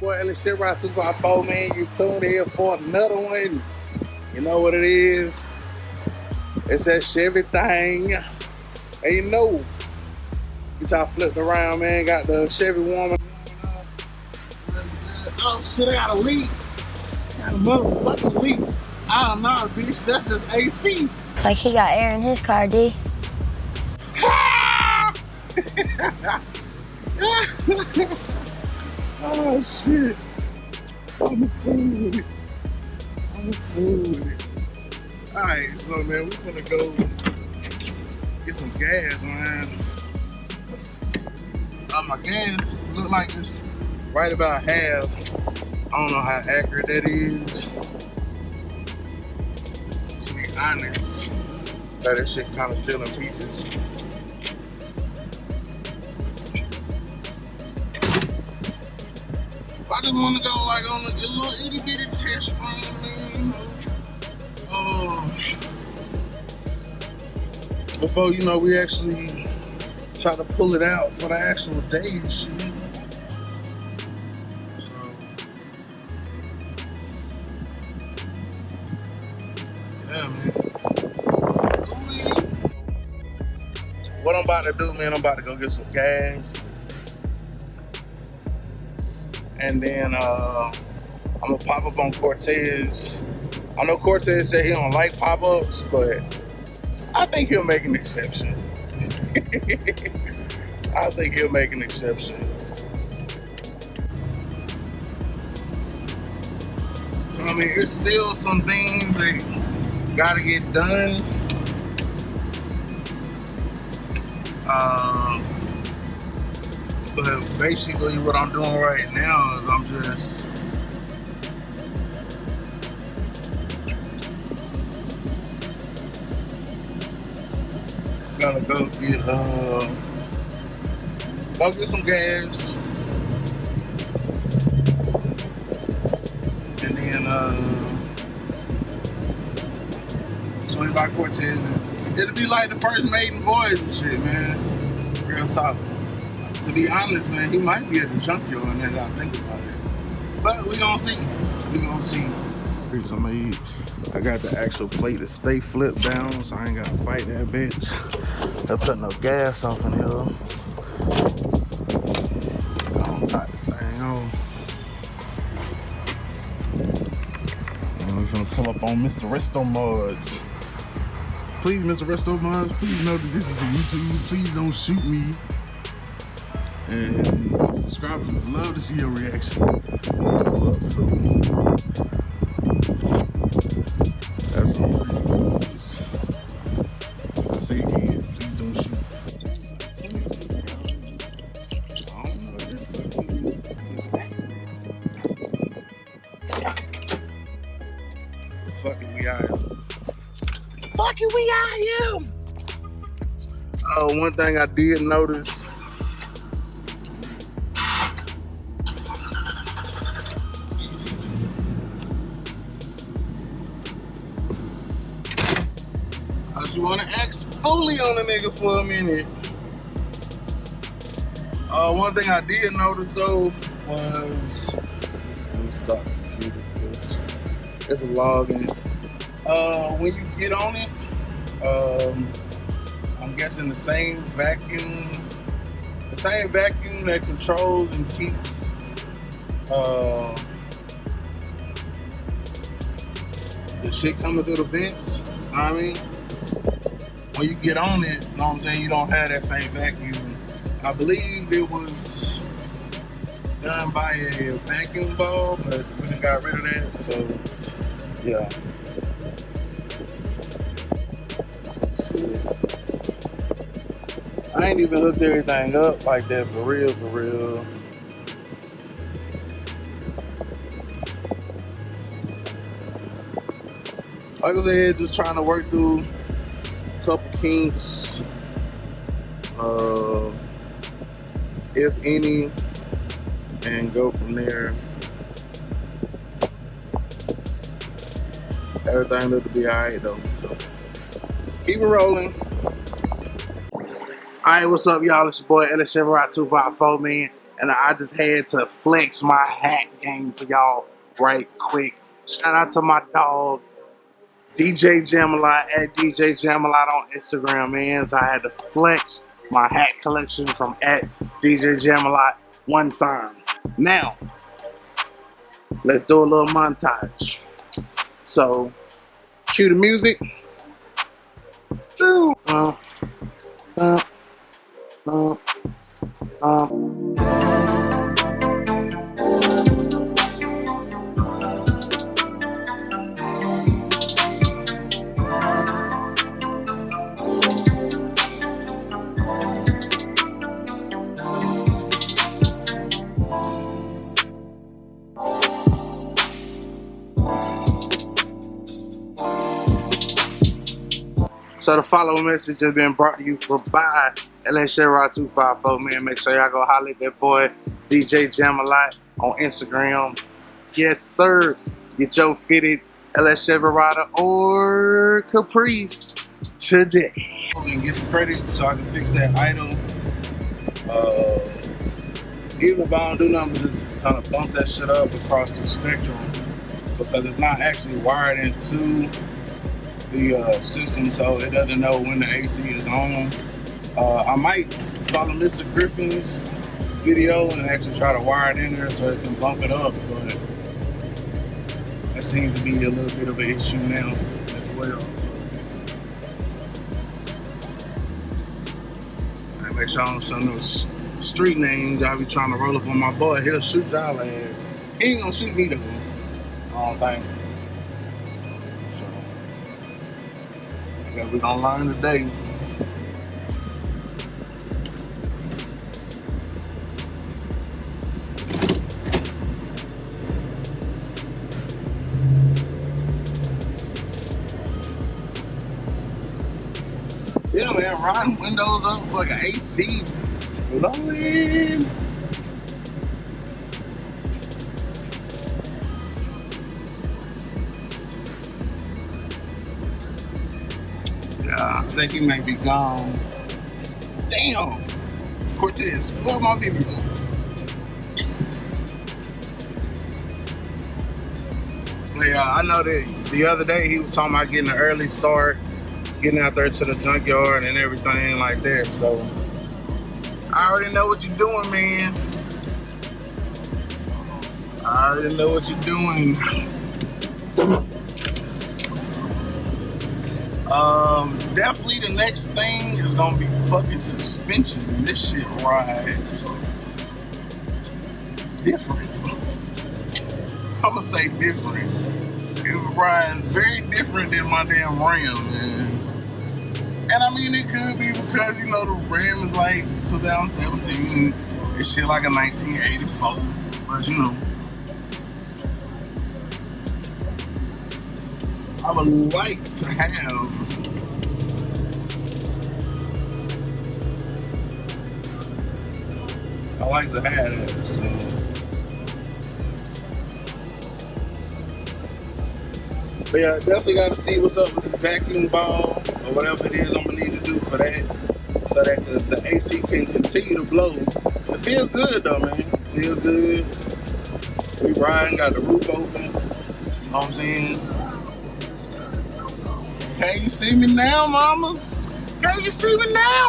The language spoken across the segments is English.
your boy Chevy 254, man. You tuned in for another one. You know what it is? It's that Chevy thing. And you know, get y'all flipped around, man. Got the Chevy woman. Oh shit, I got a leak. Got a motherfucking leak. Oh no, bitch, that's just AC. It's like he got air in his car, D. Oh shit. I'm a fool with it. I'm a fool with it. Alright, so man, we finna go get some gas, man. My gas look like it's right about half. I don't know how accurate that is. To be honest, that shit kind of still in pieces. I just want to go like on a little itty bitty test run, man. Before we actually try to pull it out for the actual day and shit. So, yeah, man. What I'm about to do, man, I'm about to go get some gas. And then I'm gonna pop up on Cortez. I know Cortez said he don't like pop-ups, but I think he'll make an exception. I think he'll make an exception. So I mean, it's still some things that gotta get done. But basically what I'm doing right now is I'm just gonna go get some gas, and then swing by Cortez. It'll be like the first maiden voyage and shit, man. Real talk. To be honest, man, he might be at the junkyard now that I think about it. But we gonna see. We gonna see. I got the actual plate to stay flipped down, so I ain't gotta fight that bitch. They're putting no gas off in here. Gonna tie the thing on. And we're gonna pull up on Mr. Resto Mods. Please, Mr. Resto Mods, please know that this is a YouTube. Please don't shoot me. And subscribers would love to see your reaction. That's what I'm doing. I say again, please don't shoot. Fucking we out here. Fucking we out here. Oh, one thing I did notice. You want to act fully on a nigga for a minute. One thing I did notice though was, let me stop the computer because it's a login. When you get on it, I'm guessing the same vacuum that controls and keeps the shit coming through the vents. You know what I mean? When you get on it, you know what I'm saying, you don't have that same vacuum. I believe it was done by a vacuum ball, but we done got rid of that, so yeah. I ain't even hooked everything up like that for real, for real. Like I said, just trying to work through couple kinks, if any, and go from there. Everything look to be alright though. So keep it rolling. Alright, what's up, y'all? It's your boy Chevy 254, man. and I just had to flex my hat game for y'all right quick. Shout out to my dog, DJ Jamalot, at DJ Jamalot on Instagram, man. So I had to flex my hat collection from at DJ Jamalot one time. Now, let's do a little montage. So, cue the music. So the following message has been brought to you by LSHerrod254, man. Make sure y'all go holler at that boy DJ Jamalot on Instagram. Yes, sir. Get your fitted LSHerrod or Caprice today. And get the credit so I can fix that item. Even if I don't do nothing, but just kind of bump that shit up across the spectrum because it's not actually wired into the system, so it doesn't know when the AC is on. I might follow Mr. Griffin's video and actually try to wire it in there so it can bump it up, but that seems to be a little bit of an issue now as well. I make sure I don't show no street names. Y'all be trying to roll up on my boy, he'll shoot y'all ass. He ain't gonna shoot me though, I don't think. We're gonna learn today. Yeah, man, riding windows up for like an AC blowing. I think he may be gone. Damn! It's Cortez. Spoiled my video. Yeah, I know that the other day he was talking about getting an early start, getting out there to the junkyard and everything like that. So I already know what you're doing, man. I already know what you're doing. Definitely the next thing is gonna be fucking suspension. This shit rides different. I'm gonna say different. It rides very different than my damn Ram, man. And I mean, it could be because, you know, the Ram is like 2017. It's shit like a 1984. But, you know, I would like to have that, so but yeah, definitely got to see what's up with the vacuum ball or whatever it is I'm gonna need to do for that, so that the AC can continue to blow. It feels good though, man. It feels good. We riding, got the roof open. You know what I'm saying? Can you see me now, mama? Can you see me now?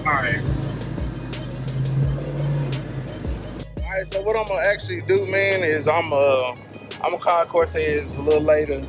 Alright, so what I'm gonna actually do, man, is I'm gonna call Cortez a little later.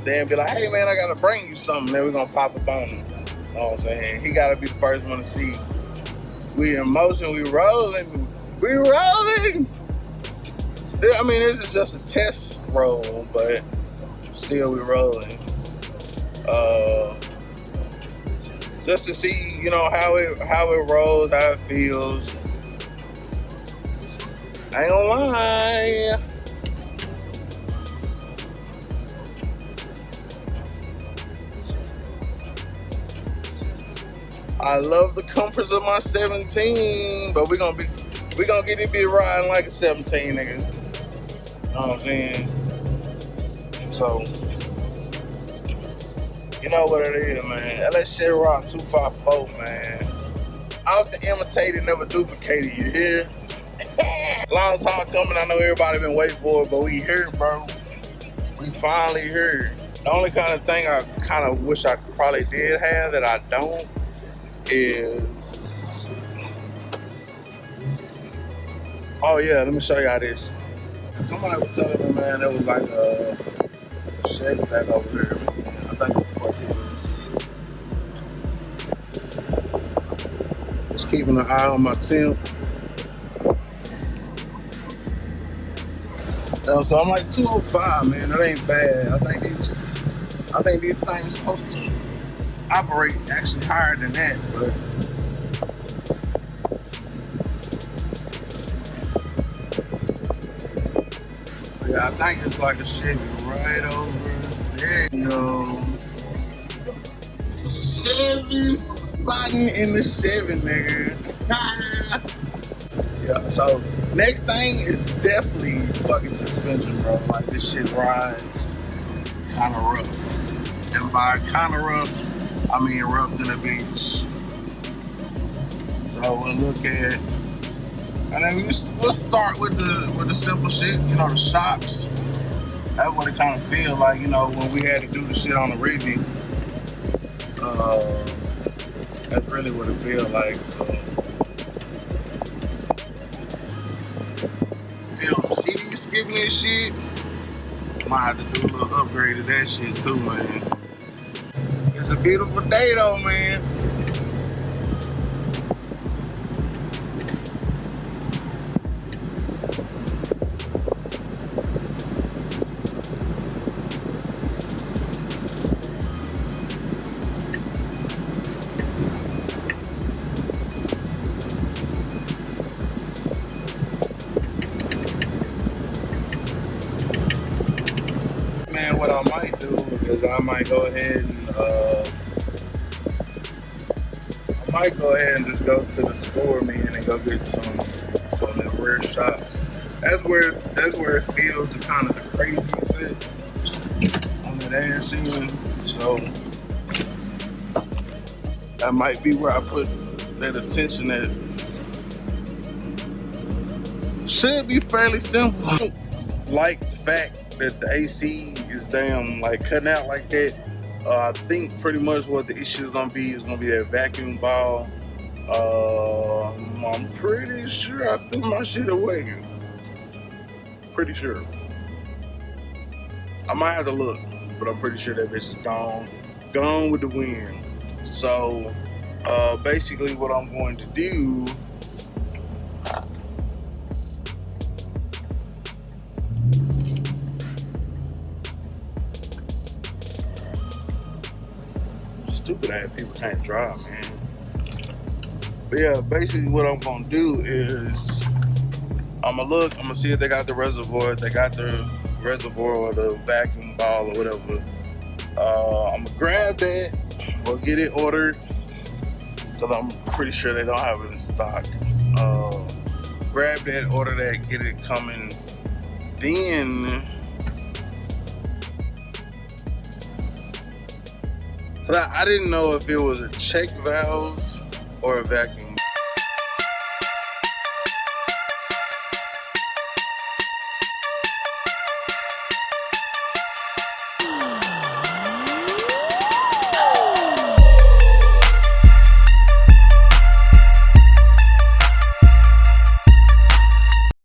Then be like, hey man, I gotta bring you something. Then we're gonna pop up on him. You know what I'm saying? He gotta be the first one to see. We in motion, we rolling. We rolling! I mean, this is just a test roll, but still we rolling. Just to see, you know, how it rolls, how it feels. I ain't gonna lie. I love the comforts of my 17, but we gonna get it be riding like a 17, nigga. You know what I'm saying? So, you know what it is, man. LS Chevy Rock 254, man. Often imitated, never duplicated. You hear? Long time coming. I know everybody been waiting for it, but we here, bro. We finally here. The only kind of thing I kind of wish I probably did have that I don't is, oh yeah, let me show y'all this. Somebody was telling me, man, there was like a Chevy back over there. I think it was just keeping an eye on my temp. So I'm like 205, man. That ain't bad. I think these things supposed to operate actually higher than that, but yeah, I think it's like a Chevy right over there. You know, Chevy spotting in the Chevy, nigga. Yeah, so next thing is definitely fucking suspension, bro. Like, this shit rides kind of rough. And by kind of rough, I mean rough than a bitch. So we'll look at, and then we'll start with the simple shit, you know, the shocks. That's what it kind of feel like, you know, when we had to do the shit on the Reggie. That's really what it feel like. So, CD skipping this shit. Might have to do a little upgrade of that shit too, man. It's a beautiful day though, man. What I might do is I might go ahead and just go to the store, man, and go get some of the rear shots. That's where it feels kind of the craziest on that ass end. So that might be where I put that attention at. Should be fairly simple. Like the fact that the AC is damn like cutting out like that. I think pretty much what the issue is gonna be that vacuum ball. I'm pretty sure I threw my shit away. Pretty sure. I might have to look, but I'm pretty sure that bitch is gone with the wind. So basically what I'm going to do, stupid ass people can't drive, man. But yeah, basically what I'm gonna do is I'm gonna see if they got the reservoir. If they got the reservoir or the vacuum ball or whatever. I'm gonna grab that or get it ordered, because I'm pretty sure they don't have it in stock. Grab that, order that, get it coming. Then I didn't know if it was a check valve or a vacuum